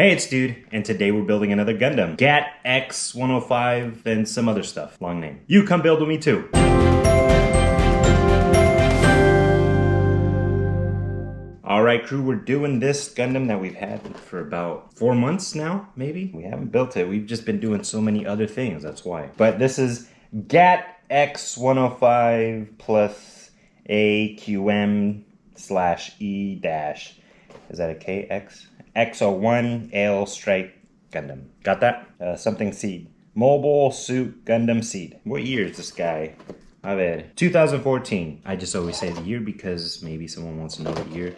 Hey, it's Dude, and today we're building another Gundam. GatX105 and some other stuff. Long name. You come build with me too. Alright crew, we're doing this Gundam that we've had for about 4 months now, maybe? We haven't built it, we've just been doing so many other things, that's why. But this is GatX105 plus AQM/E- is that a KX? X01 Ale Strike Gundam. Got that? Something seed. Mobile Suit Gundam Seed. What year is this guy? A ver. 2014. I just always say the year because maybe someone wants to know what year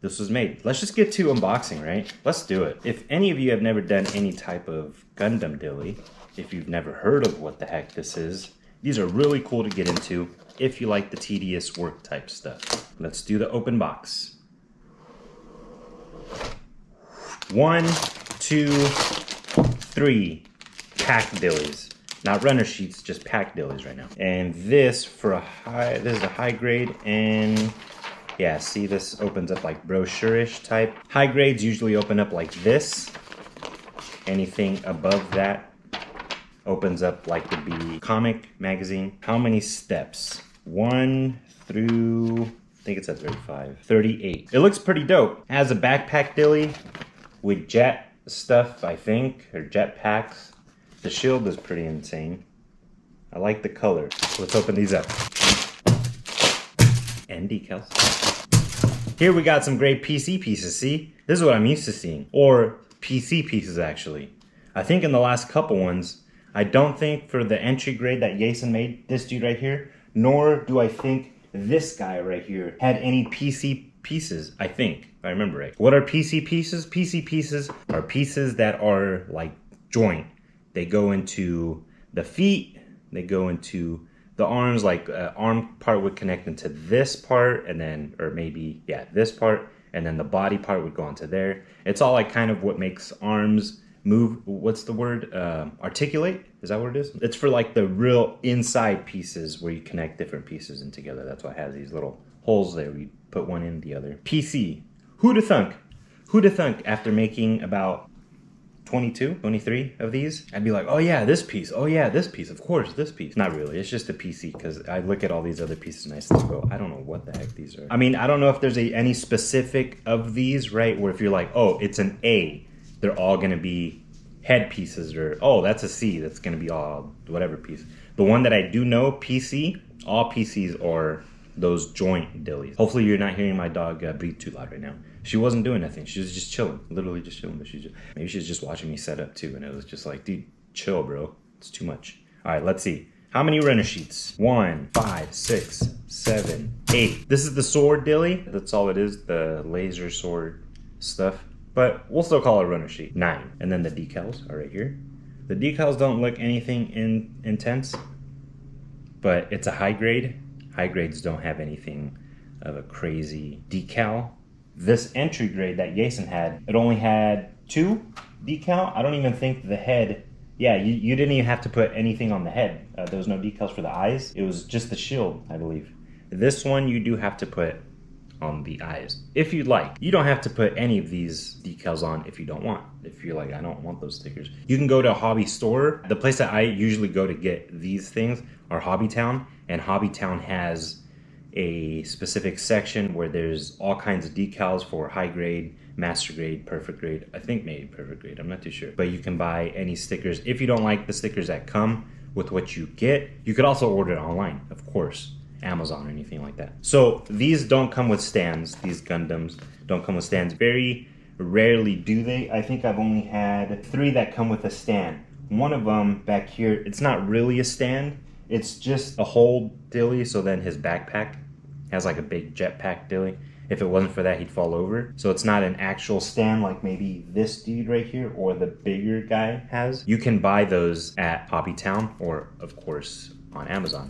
this was made. Let's just get to unboxing, right? Let's do it. If any of you have never done any type of Gundam dilly, if you've never heard of what the heck this is, these are really cool to get into if you like the tedious work type stuff. Let's do the open box. 1, 2, 3 pack dillies. Not runner sheets, just pack dillies right now. And this for this is a high grade, and yeah, see, this opens up like brochure-ish type. High grades usually open up like this. Anything above that opens up like to be comic, magazine. How many steps? 1 through, I think it says 35. 38. It looks pretty dope. It has a backpack dilly with jet stuff, I think, or jet packs. The shield is pretty insane. I like the color. Let's open these up. And decals. Here we got some great PC pieces, see? This is what I'm used to seeing. Or PC pieces, actually. I think in the last couple ones, I don't think for the entry grade that Jason made, this dude right here, nor do I think this guy right here had any PC pieces, I think, if I remember right. What are PC pieces? PC pieces are pieces that are like joint. They go into the feet, they go into the arms, like arm part would connect into this part, and then, or maybe, yeah, this part, and then the body part would go onto there. It's all like kind of what makes arms move, what's the word? Articulate? Is that what it is? It's for like the real inside pieces where you connect different pieces in together. That's why it has these little holes there where you put one in the other. PC. Who'da thunk? Who'da thunk after making about 22, 23 of these? I'd be like, oh yeah, this piece. Oh yeah, this piece. Of course, this piece. Not really. It's just a PC because I look at all these other pieces and I still go, I don't know what the heck these are. I mean, I don't know if there's any specific of these, right? Where if you're like, oh, it's an A, they're all going to be head pieces, or oh, that's a C, that's going to be all whatever piece. The one that I do know, PC, all PCs are those joint dillies. Hopefully you're not hearing my dog breathe too loud right now. She wasn't doing nothing. She was just chilling, literally just chilling. But maybe she's just watching me set up too, and it was just like, dude, chill, bro. It's too much. All right, let's see. How many runner sheets? 1, 5, 6, 7, 8. This is the sword dilly. That's all it is, the laser sword stuff. But we'll still call it a runner sheet. 9. And then the decals are right here. The decals don't look anything intense, but it's a high grade. High grades don't have anything of a crazy decal. This entry grade that Jason had, it only had 2 decal. I don't even think the head, yeah, you didn't even have to put anything on the head. There was no decals for the eyes. It was just the shield, I believe. This one you do have to put on the eyes, if you'd like. You don't have to put any of these decals on if you don't want. If you're like, I don't want those stickers. You can go to a hobby store. The place that I usually go to get these things are Hobbytown, and Hobbytown has a specific section where there's all kinds of decals for high grade, master grade, perfect grade. I think maybe perfect grade, I'm not too sure. But you can buy any stickers. If you don't like the stickers that come with what you get, you could also order it online, of course. Amazon or anything like that. So these don't come with stands. These Gundams don't come with stands. Very rarely do they. I think I've only had 3 that come with a stand. One of them back here, it's not really a stand. It's just a whole dilly, so then his backpack has like a big jetpack dilly. If it wasn't for that, he'd fall over. So it's not an actual stand like maybe this dude right here or the bigger guy has. You can buy those at Hobbytown or, of course, on Amazon.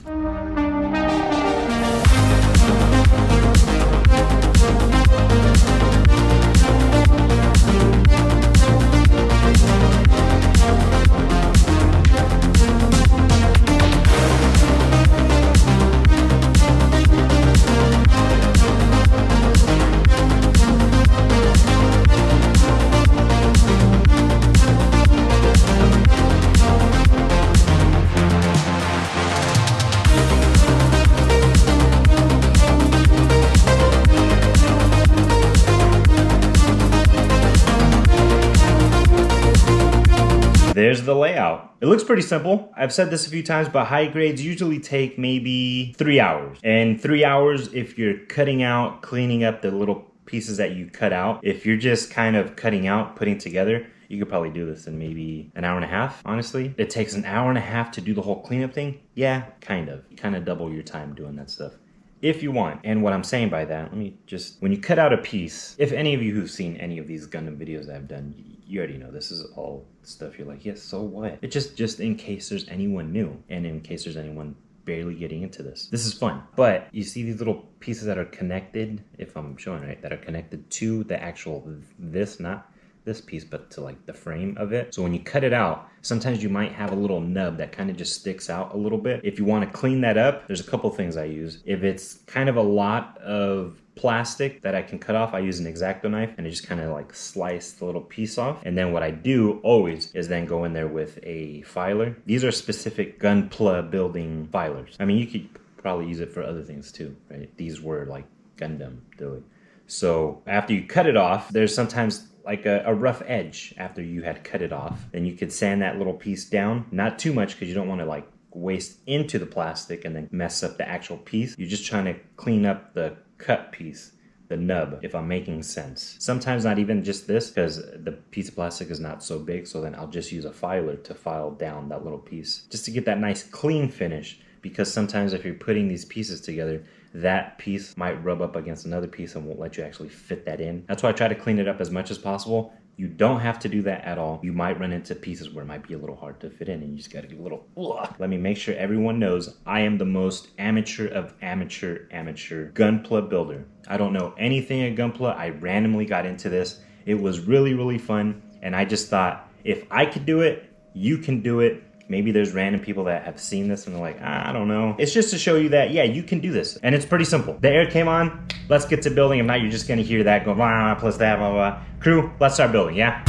there's the layout. It looks pretty simple. I've said this a few times, but high grades usually take maybe 3 hours. And 3 hours if you're cutting out, cleaning up the little pieces that you cut out. If you're just kind of cutting out, putting together, you could probably do this in maybe an hour and a half, honestly. It takes an hour and a half to do the whole cleanup thing. Yeah, kind of. You kind of double your time doing that stuff, if you want. And what I'm saying by that, let me just, when you cut out a piece, if any of you who've seen any of these Gundam videos I've done, you already know this is all stuff you're like, yes, so what? It's just in case there's anyone new, and in case there's anyone barely getting into this. This is fun. But you see these little pieces that are connected, if I'm showing right, that are connected to the actual, this, not this piece, but to like the frame of it. So when you cut it out, sometimes you might have a little nub that kind of just sticks out a little bit. If you want to clean that up, there's a couple things I use. If it's kind of a lot of plastic that I can cut off, I use an X-Acto knife and I just kind of like slice the little piece off. And then what I do always is then go in there with a filer. These are specific gunpla building filers. I mean, you could probably use it for other things too, right? These were like Gundam doing. So after you cut it off, there's sometimes like a rough edge after you had cut it off. Then you could sand that little piece down, not too much because you don't want to like waste into the plastic and then mess up the actual piece. You're just trying to clean up the cut piece, the nub, if I'm making sense. Sometimes not even just this, because the piece of plastic is not so big, so then I'll just use a filer to file down that little piece just to get that nice clean finish. Because sometimes if you're putting these pieces together, that piece might rub up against another piece and won't let you actually fit that in. That's why I try to clean it up as much as possible. You don't have to do that at all. You might run into pieces where it might be a little hard to fit in and you just gotta give a little, ugh. Let me make sure everyone knows I am the most amateur of amateur gunpla builder. I don't know anything at gunpla. I randomly got into this. It was really, really fun. And I just thought, if I could do it, you can do it. Maybe there's random people that have seen this and they're like, I don't know. It's just to show you that, yeah, you can do this. And it's pretty simple. The air came on, let's get to building. If not, you're just gonna hear that go blah, plus that, blah, blah. Crew, let's start building, yeah?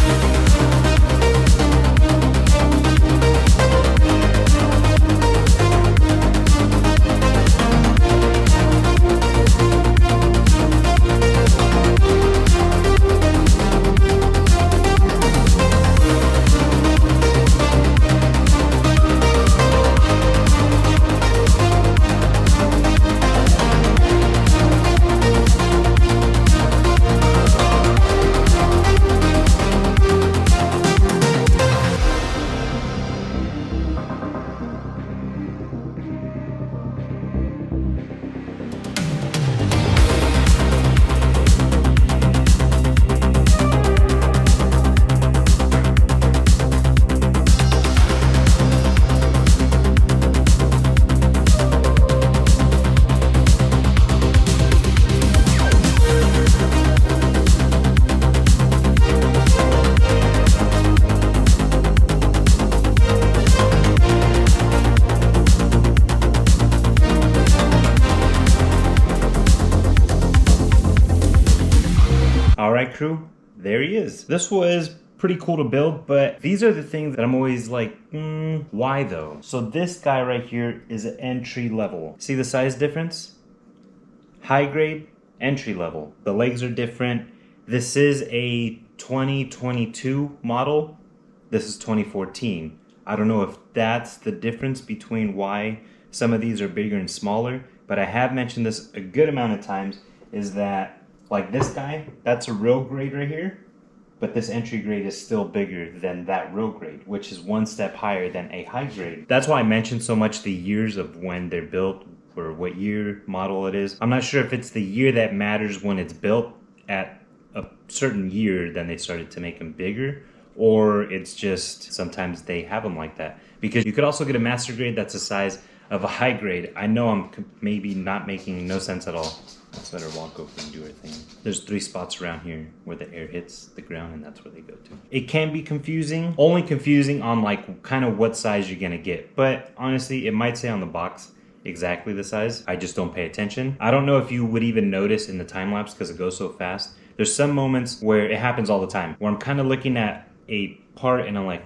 Alright crew, there he is. This was pretty cool to build, but these are the things that I'm always like, why though? So this guy right here is an entry level. See the size difference? High grade, entry level. The legs are different. This is a 2022 model. This is 2014. I don't know if that's the difference between why some of these are bigger and smaller, but I have mentioned this a good amount of times, is that like this guy, that's a real grade right here, but this entry grade is still bigger than that real grade, which is one step higher than a high grade. That's why I mentioned so much the years of when they're built or what year model it is. I'm not sure if it's the year that matters when it's built at a certain year, then they started to make them bigger, or it's just sometimes they have them like that. Because you could also get a master grade that's the size of a high grade. I know I'm maybe not making no sense at all. Let's let her walk over and do her thing. There's 3 spots around here where the air hits the ground and that's where they go to. It can be confusing, only confusing on like kind of what size you're gonna get. But honestly, it might say on the box exactly the size. I just don't pay attention. I don't know if you would even notice in the time lapse because it goes so fast. There's some moments where it happens all the time, where I'm kind of looking at a part and I'm like,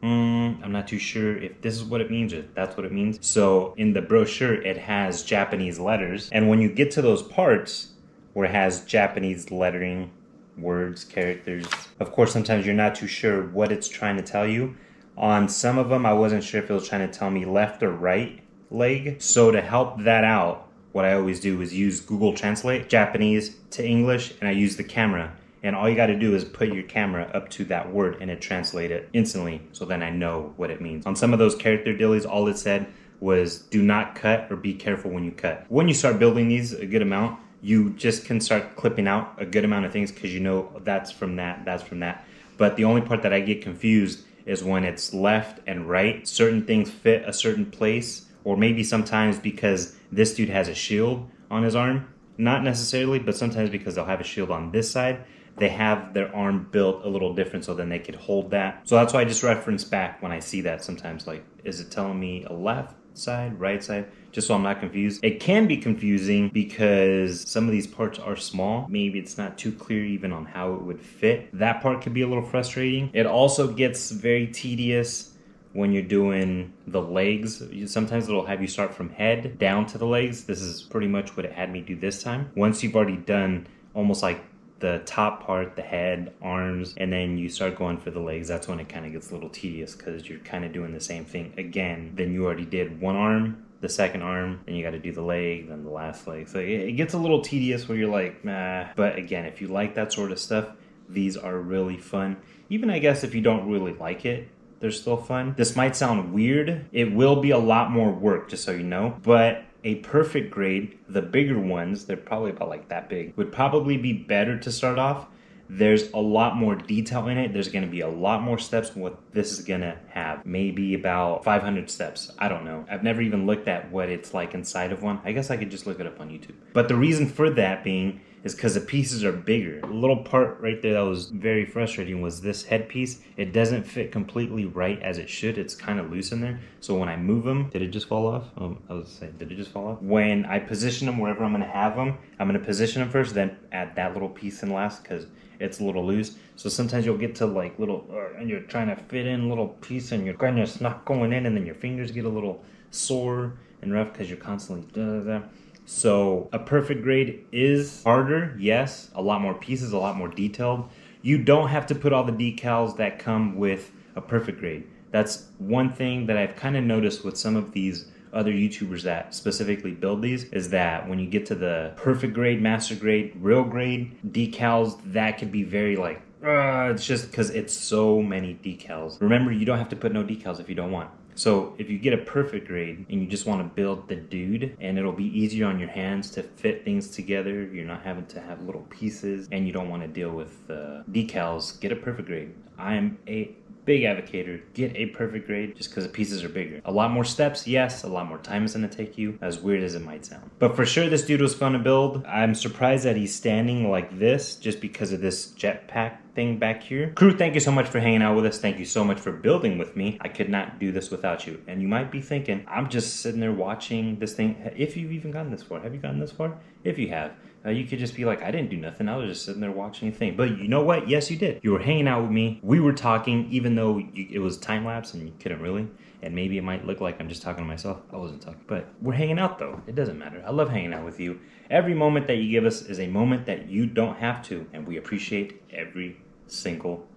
I'm not too sure if this is what it means or if that's what it means. So in the brochure, it has Japanese letters. And when you get to those parts where it has Japanese lettering, words, characters, of course, sometimes you're not too sure what it's trying to tell you. On some of them, I wasn't sure if it was trying to tell me left or right leg. So to help that out, what I always do is use Google Translate, Japanese to English, and I use the camera. And all you got to do is put your camera up to that word and it translates it instantly. So then I know what it means. On some of those character dillies, all it said was do not cut or be careful when you cut. When you start building these a good amount, you just can start clipping out a good amount of things because you know that's from that, that's from that. But the only part that I get confused is when it's left and right. Certain things fit a certain place, or maybe sometimes because this dude has a shield on his arm. Not necessarily, but sometimes because they'll have a shield on this side, they have their arm built a little different so then they could hold that. So that's why I just reference back when I see that sometimes, like, is it telling me a left side, right side? Just so I'm not confused. It can be confusing because some of these parts are small. Maybe it's not too clear even on how it would fit. That part could be a little frustrating. It also gets very tedious when you're doing the legs. Sometimes it'll have you start from head down to the legs. This is pretty much what it had me do this time. Once you've already done almost like the top part, the head, arms, and then you start going for the legs, that's when it kind of gets a little tedious because you're kind of doing the same thing again. Then you already did one arm, the second arm, then you got to do the leg, then the last leg. So it gets a little tedious where you're like, nah. But again, if you like that sort of stuff, these are really fun. Even I guess if you don't really like it, they're still fun. This might sound weird. It will be a lot more work, just so you know, but a perfect grade, the bigger ones, they're probably about like that big, would probably be better to start off. There's a lot more detail in it. There's going to be a lot more steps than what this is going to have. Maybe about 500 steps. I don't know. I've never even looked at what it's like inside of one. I guess I could just look it up on YouTube. But the reason for that being is because the pieces are bigger. A little part right there that was very frustrating was this headpiece. It doesn't fit completely right as it should. It's kind of loose in there. So when I move them, did it just fall off? I was saying, did it just fall off? When I position them wherever I'm gonna have them, I'm gonna position them first, then add that little piece in last because it's a little loose. So sometimes you'll get to like little, and you're trying to fit in a little piece and you're kind of it's not going in, and then your fingers get a little sore and rough because you're constantly So a perfect grade is harder, yes, a lot more pieces, a lot more detailed. You don't have to put all the decals that come with a perfect grade. That's one thing that I've kind of noticed with some of these other YouTubers that specifically build these, is that when you get to the perfect grade, master grade, real grade decals, that could be very like, it's just because it's so many decals. Remember, you don't have to put no decals if you don't want. So if you get a perfect grade and you just want to build the dude, and it'll be easier on your hands to fit things together, you're not having to have little pieces, and you don't want to deal with decals, get a perfect grade. I am a big advocator, get a perfect grade just because the pieces are bigger. A lot more steps, yes, a lot more time is going to take you, as weird as it might sound. But for sure, this dude was fun to build. I'm surprised that he's standing like this just because of this jetpack thing back here. Crew, thank you so much for hanging out with us. Thank you so much for building with me. I could not do this without you. And you might be thinking, I'm just sitting there watching this thing. If you've even gotten this far, have you gotten this far? If you have, you could just be like, I didn't do nothing. I was just sitting there watching a thing. But you know what? Yes, you did. You were hanging out with me. We were talking, even though it was time lapse and you couldn't really. And maybe it might look like I'm just talking to myself. I wasn't talking. But we're hanging out though. It doesn't matter. I love hanging out with you. Every moment that you give us is a moment that you don't have to. And we appreciate every single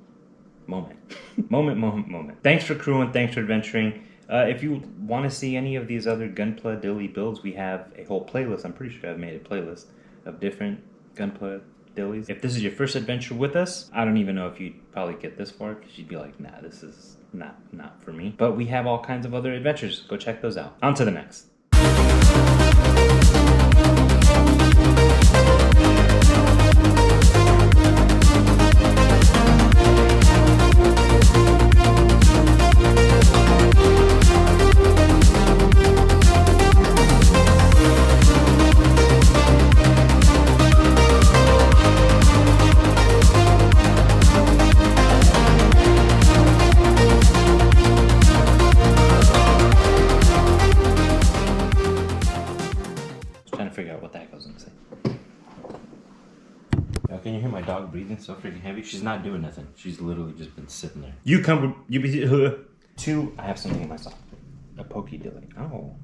moment. moment. Thanks for crewing. Thanks for adventuring. If you want to see any of these other gunpla dilly builds, we have a whole playlist. I'm pretty sure I've made a playlist of different gunpla dillies. If this is your first adventure with us, I don't even know if you'd probably get this far because you'd be like, nah, this is not for me. But we have all kinds of other adventures. Go check those out. On to the next. Can you hear my dog breathing so freaking heavy? She's not doing nothing. She's literally just been sitting there. You come, you be, two, I have something in my sock. A pokey dilly. Oh.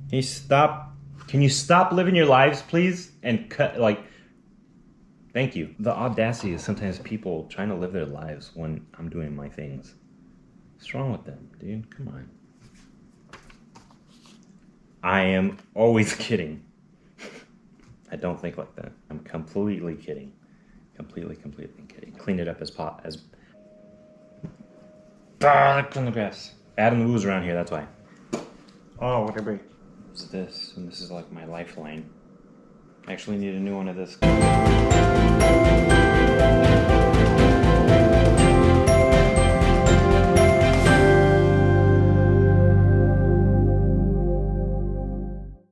Can you stop living your lives, please? And cut, like, thank you. The audacity is sometimes people trying to live their lives when I'm doing my things. What's wrong with them, dude? Come on. I am always kidding. I don't think like that. I'm completely kidding. Completely kidding. Clean it up as on the grass. Adding the woos around here, that's why. Oh, what a break. What's this? And this is like my lifeline. I actually need a new one of this.